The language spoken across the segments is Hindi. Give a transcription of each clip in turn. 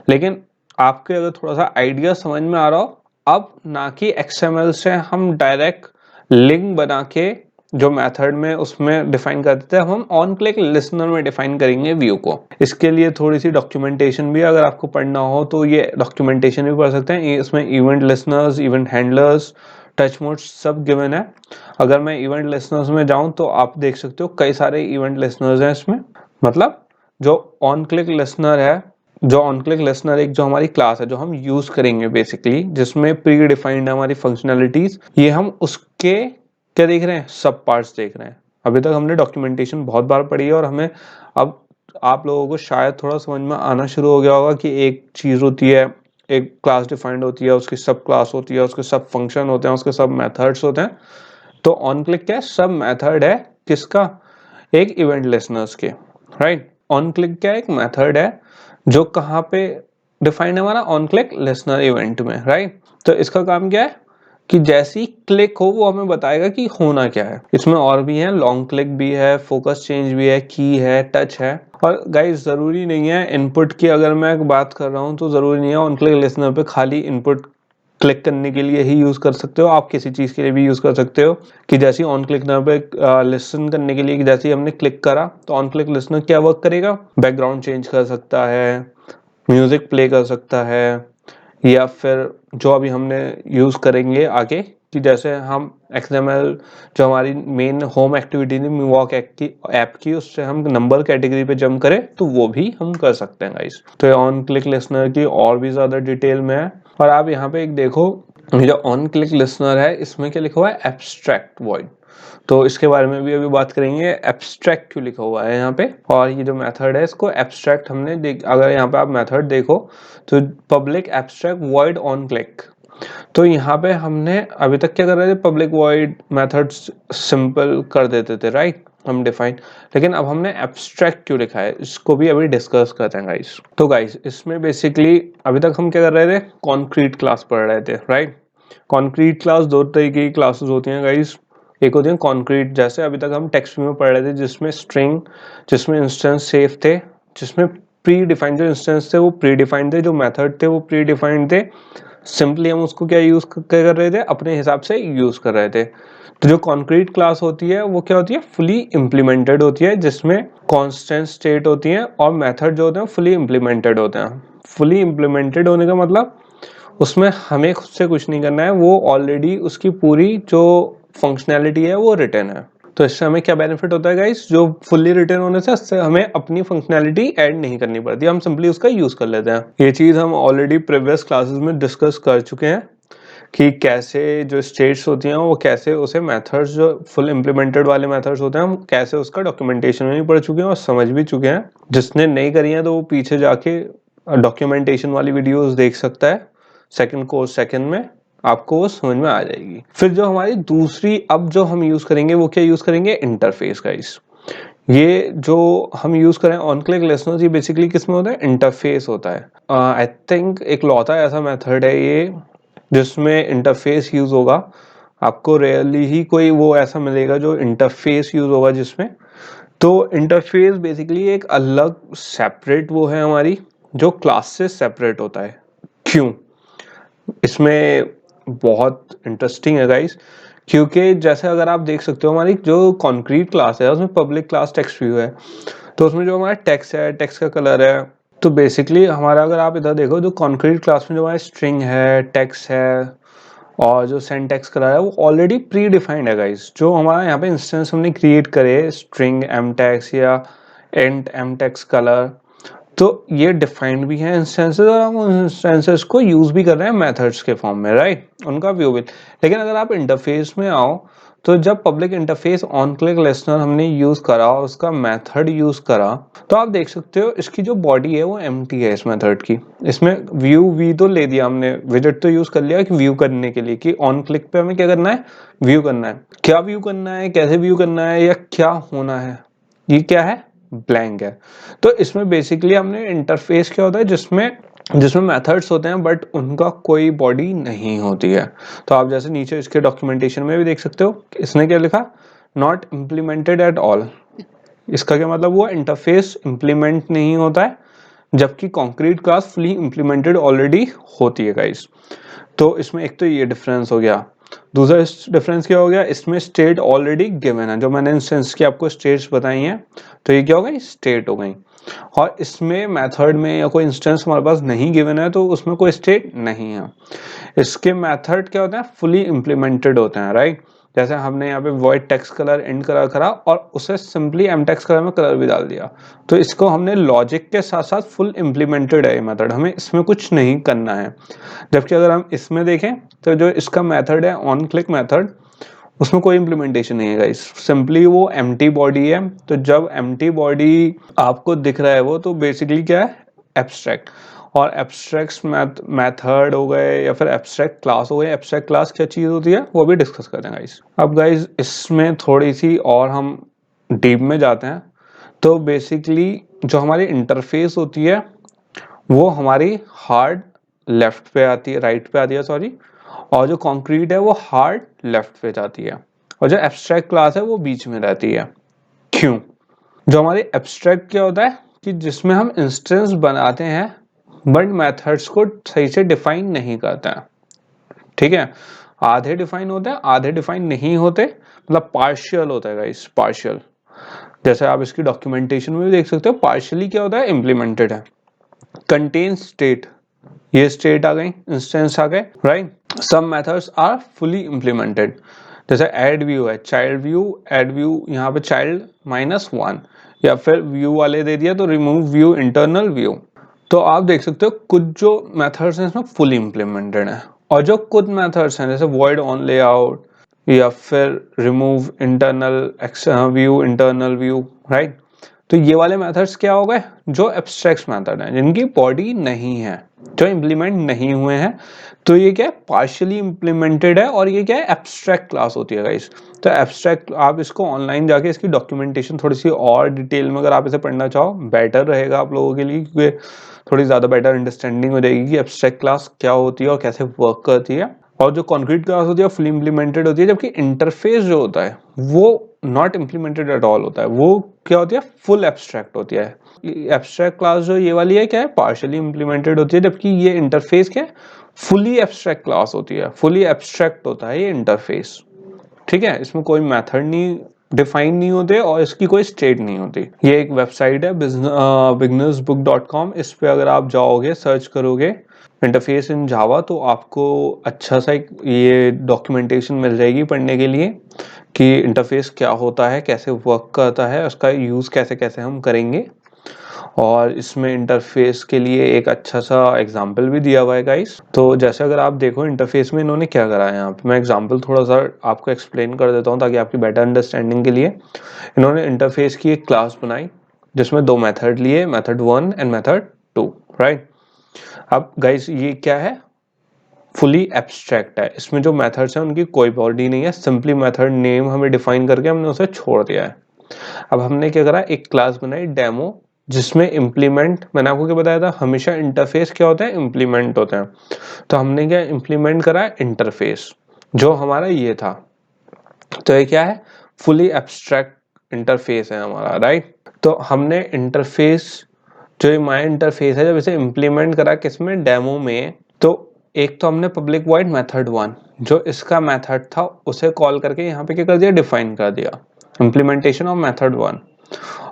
लेकिन आपके अगर थोड़ा सा आइडिया समझ में आ रहा हो, अब ना कि XML से हम डायरेक्ट लिंक बना के जो मेथड में उसमें डिफाइन कर देते हैं, हम ऑन क्लिक लिसनर में डिफाइन करेंगे व्यू को। इसके लिए थोड़ी सी डॉक्यूमेंटेशन भी अगर आपको पढ़ना हो तो ये डॉक्यूमेंटेशन भी पढ़ सकते हैं। इसमें event listeners, event handlers, touch modes सब गिवन है। अगर मैं इवेंट लिसनर्स में जाऊं तो आप देख सकते हो कई सारे इवेंट लिसनर्स हैं इसमें। मतलब जो ऑन क्लिक लिसनर है, जो ऑन क्लिक लिसनर एक जो हमारी क्लास है जो हम यूज करेंगे बेसिकली, जिसमें प्री डिफाइंड है हमारी फंक्शनैलिटीज, ये हम उसके क्या देख रहे हैं, सब पार्ट्स देख रहे हैं। अभी तक हमने डॉक्यूमेंटेशन बहुत बार पढ़ी है और हमें अब आप लोगों को शायद थोड़ा समझ में आना शुरू हो गया होगा कि एक चीज होती है, एक क्लास डिफाइंड होती है, उसकी सब क्लास होती है, उसके सब फंक्शन होते हैं, उसके सब मेथड्स होते हैं। तो ऑन क्लिक क्या है, सब मेथड है किसका, एक इवेंट लिसनर्स के, राइट। ऑन क्लिक क्या है, एक मेथड है जो कहाँ पे डिफाइंड है, हमारा ऑन क्लिक लिसनर इवेंट में, राइट। तो इसका काम क्या है कि जैसी क्लिक हो वो हमें बताएगा कि होना क्या है। इसमें और भी है, लॉन्ग क्लिक भी है, फोकस चेंज भी है, की है, टच है। और गाइस जरूरी नहीं है इनपुट की, अगर मैं बात कर रहा हूँ तो जरूरी नहीं है ऑन क्लिक लिसनर पे खाली इनपुट क्लिक करने के लिए ही यूज कर सकते हो, आप किसी चीज के लिए भी यूज कर सकते हो। कि जैसे ऑन क्लिक पे लिसन करने के लिए जैसे ही हमने क्लिक करा तो ऑन क्लिक लिसनर क्या वर्क करेगा, बैकग्राउंड चेंज कर सकता है, म्यूजिक प्ले कर सकता है, या फिर जो अभी हमने यूज करेंगे आगे कि जैसे हम XML जो हमारी मेन होम एक्टिविटी थी वॉक ऐप की, उससे हम नंबर कैटेगरी पे जंप करें तो वो भी हम कर सकते हैं गाइस। तो ये ऑन क्लिक लिसनर की और भी ज्यादा डिटेल में है। और आप यहाँ पे एक देखो, जो ऑन क्लिक लिसनर है इसमें क्या लिखा हुआ है, एब्स्ट्रैक्ट वॉइड। तो इसके बारे में भी अभी बात करेंगे, एब्स्ट्रैक्ट क्यों लिखा हुआ है यहाँ पे। और ये जो मेथड है इसको एब्स्ट्रैक्ट हमने अगर यहाँ पे आप मेथड देखो तो public abstract void on click. तो यहाँ पे हमने अभी तक क्या कर रहे थे, पब्लिक वॉइड मेथड्स सिंपल कर देते थे, राइट, हम डिफाइन। लेकिन अब हमने एब्स्ट्रैक्ट क्यों लिखा है इसको भी अभी डिस्कस करते हैं गाइस। तो गाइस इसमें बेसिकली अभी तक हम क्या कर रहे थे, कॉन्क्रीट क्लास पढ़ रहे थे, राइट। कॉन्क्रीट क्लास दो तरीके की क्लासेस होती हैं गाइस। एक होती है कॉन्क्रीट, जैसे अभी तक हम टेक्स्ट में पढ़ रहे थे, जिसमें स्ट्रिंग, जिसमें इंस्टेंस सेफ थे, जिसमें प्री डिफाइंड जो इंस्टेंस थे वो प्री डिफाइंड थे, जो मेथड थे वो प्री डिफाइंड थे। सिंपली हम उसको क्या यूज कर रहे थे, अपने हिसाब से यूज कर रहे थे। तो जो कॉन्क्रीट क्लास होती है वो क्या होती है, फुली इम्प्लीमेंटेड होती है, जिसमें कॉन्स्टेंट स्टेट होती है और मेथड जो होते हैं फुली इम्प्लीमेंटेड होते हैं। फुली इम्प्लीमेंटेड होने का मतलब उसमें हमें खुद से कुछ नहीं करना है, वो ऑलरेडी उसकी पूरी जो फंक्शनैलिटी है वो रिटर्न है। तो इससे हमें क्या बेनिफिट होता है गाइस, जो फुल्ली रिटर्न होने से इससे हमें अपनी फंक्शनैलिटी ऐड नहीं करनी पड़ती, हम सिंपली उसका यूज कर लेते हैं। ये चीज हम ऑलरेडी प्रीवियस क्लासेस में डिस्कस कर चुके हैं कि कैसे जो स्टेट्स होती हैं वो कैसे उसे मेथड्स, जो फुल इम्प्लीमेंटेड वाले मेथड्स होते हैं, हम कैसे उसका डॉक्यूमेंटेशन में भी पढ़ चुके हैं और समझ भी चुके हैं। जिसने नहीं करी है तो वो पीछे जाके डॉक्यूमेंटेशन वाली वीडियोस देख सकता है, सेकंड कोर्स सेकंड में आपको वो समझ में आ जाएगी। फिर जो हमारी दूसरी अब जो हम यूज करेंगे वो क्या यूज करेंगे, इंटरफेस गाइस। ये जो हम यूज करें ऑन क्लिक लिसनर्स, ये बेसिकली किसमें होता है, इंटरफेस होता है। आई थिंक एक लौता ऐसा मेथड है ये जिसमें इंटरफेस यूज होगा। आपको रेयरली ही कोई वो ऐसा मिलेगा जो इंटरफेस यूज होगा जिसमें। तो इंटरफेस बेसिकली एक अलग सेपरेट वो है हमारी, जो क्लास से सेपरेट होता है। क्यों, इसमें बहुत इंटरेस्टिंग है गाइस, क्योंकि जैसे अगर आप देख सकते हो हमारी जो कॉन्क्रीट क्लास है उसमें पब्लिक क्लास टेक्स्ट व्यू है। तो उसमें जो हमारा टेक्स्ट है, टेक्स्ट का कलर है, तो बेसिकली हमारा अगर आप इधर देखो जो कॉन्क्रीट क्लास में जो हमारा स्ट्रिंग है, टेक्स्ट है और जो सिंटैक्स कलर है वो ऑलरेडी प्री डिफाइंड है गाइस। जो हमारा यहाँ पे इंस्टेंस हमने क्रिएट करे स्ट्रिंग एम टेक्स या एंड एम टेक्स कलर, तो ये डिफाइंड भी है इंस्टेंसेस और हम उन इंस्टेंसेस को यूज भी कर रहे हैं मेथड्स के फॉर्म में, राइट, उनका व्यू भी। लेकिन अगर आप इंटरफेस में आओ तो जब public interface on click listener हमने यूज करा और उसका मेथड यूज करा, तो आप देख सकते हो इसकी जो बॉडी है वो एम्प्टी है इस मेथड की। इसमें व्यू वी तो ले दिया हमने, विजेट तो यूज कर लिया कि व्यू करने के लिए, कि ऑन क्लिक पे हमें क्या करना है, व्यू करना है। क्या व्यू करना है, कैसे व्यू करना है या क्या होना है, ये क्या है, ब्लैंक है। तो इसमें बेसिकली हमने इंटरफेस क्या होता है जिसमें जिसमें मेथड्स होते हैं बट उनका कोई बॉडी नहीं होती है। तो आप जैसे नीचे इसके डॉक्यूमेंटेशन में भी देख सकते हो इसने क्या लिखा, नॉट इम्प्लीमेंटेड एट ऑल। इसका क्या मतलब हुआ, इंटरफेस इम्प्लीमेंट नहीं होता है, जबकि concrete class fully implemented already होती है गाइस। तो इसमें एक तो ये डिफरेंस हो गया। दूसरा डिफरेंस क्या हो गया, इसमें स्टेट ऑलरेडी गिवन है, जो मैंने इंस्टेंस की आपको स्टेट्स बताई हैं, तो ये क्या हो गई, स्टेट हो गई। और इसमें मेथड में या कोई इंस्टेंस हमारे पास नहीं गिवन है, तो उसमें कोई स्टेट नहीं है। इसके मेथड क्या होते हैं, फुली इम्प्लीमेंटेड होते हैं, राइट। जैसे हमने यहाँ पे वॉइड टेक्स्ट कलर इंड कलर करा और उसे सिंपली एम टेक्स्ट कलर में कलर भी डाल दिया, तो इसको हमने लॉजिक के साथ साथ फुल इम्प्लीमेंटेड है ये मेथड, हमें इसमें कुछ नहीं करना है। जबकि अगर हम इसमें देखें तो जो इसका मेथड है ऑन क्लिक मेथड, उसमें कोई इम्प्लीमेंटेशन नहीं है गाइस, सिंपली वो एम्प्टी बॉडी है। तो जब एम्प्टी बॉडी आपको दिख रहा है वो, तो बेसिकली क्या है, एब्स्ट्रैक्ट। और एब्स्ट्रैक्ट मेथड हो गए या फिर एब्स्ट्रैक्ट क्लास हो गए। एब्स्ट्रैक्ट क्लास क्या चीज़ होती है वो भी डिस्कस करते हैं गाइस। अब गाइस इसमें थोड़ी सी और हम डीप में जाते हैं। तो बेसिकली जो हमारी इंटरफेस होती है वो हमारी हार्ड लेफ्ट पे आती है, राइट पे आती है सॉरी, और जो कॉन्क्रीट है वो हार्ड लेफ्ट पे जाती है, और जो एब्स्ट्रैक्ट क्लास है वो बीच में रहती है। क्यों? जो हमारी एब्स्ट्रैक्ट क्या होता है कि जिसमें हम इंस्टेंस बनाते हैं बट मेथड्स को सही से डिफाइन नहीं करते हैं, ठीक है। आधे डिफाइन होते हैं, आधे डिफाइन नहीं होते, मतलब पार्शियल होता है गाइस, पार्शियल। जैसे आप इसकी डॉक्यूमेंटेशन में भी देख सकते हो, पार्शियली क्या होता है, इम्प्लीमेंटेड है। कंटेन स्टेट, ये स्टेट आ गई, इंस्टेंस आ गए, right. Some methods are fully implemented, जैसे ऐड व्यू है, चाइल्ड व्यू, ऐड व्यू, यहाँ पे चाइल्ड -1, या फिर व्यू वाले दे दिया तो रिमूव व्यू, इंटरनल व्यू। तो आप देख सकते हो कुछ जो मेथड्स हैं इसमें फुली इम्प्लीमेंटेड है, और जो कुछ मेथड्स हैं जैसे वॉइड ऑन लेआउट या फिर remove internal view, internal view, right. तो ये वाले मेथड्स क्या हो गए, जो एब्स्ट्रैक्ट मेथड हैं, जिनकी बॉडी नहीं है, जो इम्प्लीमेंट नहीं हुए हैं। तो ये क्या है, पार्शियली इम्प्लीमेंटेड है, और ये क्या है, एब्स्ट्रैक्ट क्लास होती है गाइस। तो एब्स्ट्रैक्ट आप इसको ऑनलाइन जाके इसकी डॉक्यूमेंटेशन थोड़ी सी और डिटेल में अगर आप इसे पढ़ना चाहो, बेटर रहेगा आप लोगों के लिए, क्योंकि थोड़ी ज़्यादा बेटर अंडरस्टैंडिंग हो जाएगी कि एब्स्ट्रैक्ट क्लास क्या होती है और कैसे वर्क करती है। और जो कॉन्क्रीट क्लास होती है फुल इम्प्लीमेंटेड होती है, जबकि इंटरफेस जो होता है वो नॉट इम्प्लीमेंटेड एट ऑल होता है, वो क्या होती है, फुल एब्स्ट्रैक्ट होती है। एब्स्ट्रैक्ट क्लास जो ये वाली है क्या है, पार्शियली इम्प्लीमेंटेड होती है, जबकि ये इंटरफेस क्या है, फुली एब्स्ट्रैक्ट क्लास होती है, फुली एब्स्ट्रैक्ट होता है ये इंटरफेस, ठीक है। इसमें कोई मेथड नहीं डिफाइन नहीं होते और इसकी कोई स्टेट नहीं होती। ये एक वेबसाइट है beginnersbook.com, इस पे अगर आप जाओगे सर्च करोगे इंटरफेस इन जावा, तो आपको अच्छा सा एक ये डॉक्यूमेंटेशन मिल जाएगी पढ़ने के लिए कि इंटरफेस क्या होता है, कैसे वर्क करता है, उसका यूज़ कैसे कैसे हम करेंगे। और इसमें इंटरफेस के लिए एक अच्छा सा एग्जाम्पल भी दिया हुआ है गाइस। तो जैसे अगर आप देखो इंटरफेस में इन्होंने क्या करा है, यहाँ पे मैं एग्जाम्पल थोड़ा सा आपको एक्सप्लेन कर देता हूँ ताकि आपकी बेटर अंडरस्टैंडिंग के लिए। इन्होंने इंटरफेस की एक क्लास बनाई जिसमें 2 मेथड लिए, मेथड 1 एंड मेथड 2, राइट। अब गाइस ये क्या है, फुली एब्स्ट्रैक्ट है, इसमें जो मेथड्स हैं उनकी कोई बॉडी नहीं है, सिंपली मेथड नेम हमें डिफाइन करके हमने उसे छोड़ दिया है। अब हमने क्या करा, एक क्लास बनाई डेमो, जिसमें इम्प्लीमेंट, मैंने आपको क्या बताया था, हमेशा इंटरफेस क्या होता है, इम्प्लीमेंट होते हैं। तो हमने क्या इम्प्लीमेंट करा, इंटरफेस, जो हमारा ये था। तो ये क्या है, फुली एब्स्ट्रैक्ट इंटरफेस है हमारा, राइट। तो हमने इंटरफेस, जो ये माय इंटरफेस है, जब इसे इम्प्लीमेंट करा किसमें, डेमो में, तो एक तो हमने पब्लिक वॉइड मेथड 1 जो इसका मेथड था उसे कॉल करके यहाँ पे क्या कर दिया, डिफाइन कर दिया, इम्प्लीमेंटेशन ऑफ मेथड 1।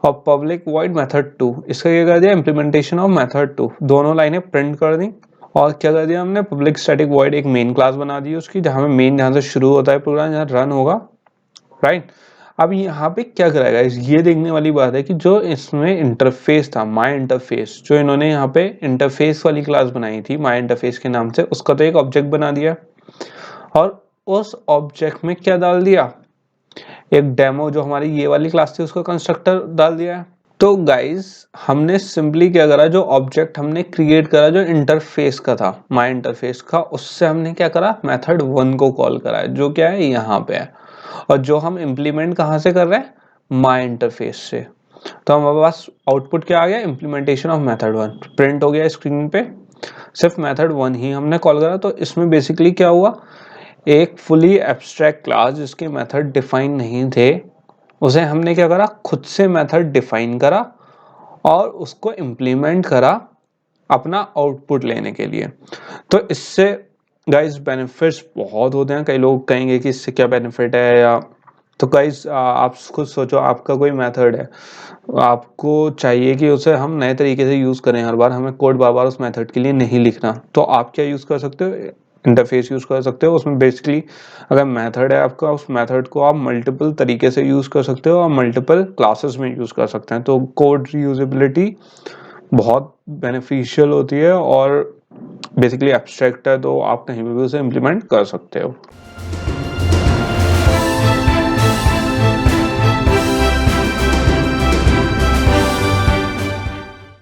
और पब्लिक वॉइड मेथड 2, इसका क्या कर दिया, इम्प्लीमेंटेशन ऑफ मेथड 2, दोनों लाइनें प्रिंट कर दी। और क्या कर दिया हमने, पब्लिक स्टैटिक वॉइड एक मेन क्लास बना दी उसकी, जहाँ में मेन जहाँ से शुरू होता है प्रोग्राम, जहाँ रन होगा, राइट। अब यहाँ पे क्या कराएगा, ये देखने वाली बात है कि जो इसमें इंटरफेस था, माय इंटरफेस, जो इन्होंने यहाँ पे इंटरफेस वाली क्लास बनाई थी माय इंटरफेस के नाम से, उसका तो एक ऑब्जेक्ट बना दिया, और उस ऑब्जेक्ट में क्या डाल दिया, एक डेमो जो हमारी ये वाली क्लास थी उसका कंस्ट्रक्टर डाल दिया है। तो गाइज हमने सिंपली क्या करा, जो ऑब्जेक्ट हमने क्रिएट करा जो इंटरफेस का था, माय इंटरफेस का, उससे हमने क्या करा, मेथड 1 को कॉल करा है, जो क्या है यहाँ पे है। और जो हम इम्प्लीमेंट कहाँ से कर रहे हैं, माय इंटरफेस से। तो हमारे पास आउटपुट क्या आ गया, इम्प्लीमेंटेशन ऑफ मेथड 1 प्रिंट हो गया स्क्रीन पे, सिर्फ मेथड 1 ही हमने कॉल करा। तो इसमें बेसिकली क्या हुआ, एक फुली एब्स्ट्रैक्ट क्लास जिसके मेथड डिफाइन नहीं थे, उसे हमने क्या करा, खुद से मेथड डिफाइन करा, और उसको इम्प्लीमेंट करा अपना आउटपुट लेने के लिए। तो इससे गाइस बेनिफिट्स बहुत होते हैं। कई लोग कहेंगे कि इससे क्या बेनिफिट है, या तो गाइस आप खुद सोचो, आपका कोई मेथड है, आपको चाहिए कि उसे हम नए तरीके से यूज़ करें, हर बार हमें कोड बार बार उस मेथड के लिए नहीं लिखना। तो आप क्या यूज़ कर सकते हो, इंटरफेस यूज़ कर सकते हो। उसमें बेसिकली अगर मेथड है आपका, उस मेथड को आप मल्टीपल तरीके से यूज़ कर सकते हो और मल्टीपल क्लासेस में यूज़ कर सकते हैं। तो कोड रीयूजेबिलिटी बहुत बेनिफिशियल होती है और बेसिकली एब्स्ट्रैक्ट है, तो आप कहीं पे भी उसे इम्प्लीमेंट कर सकते हो।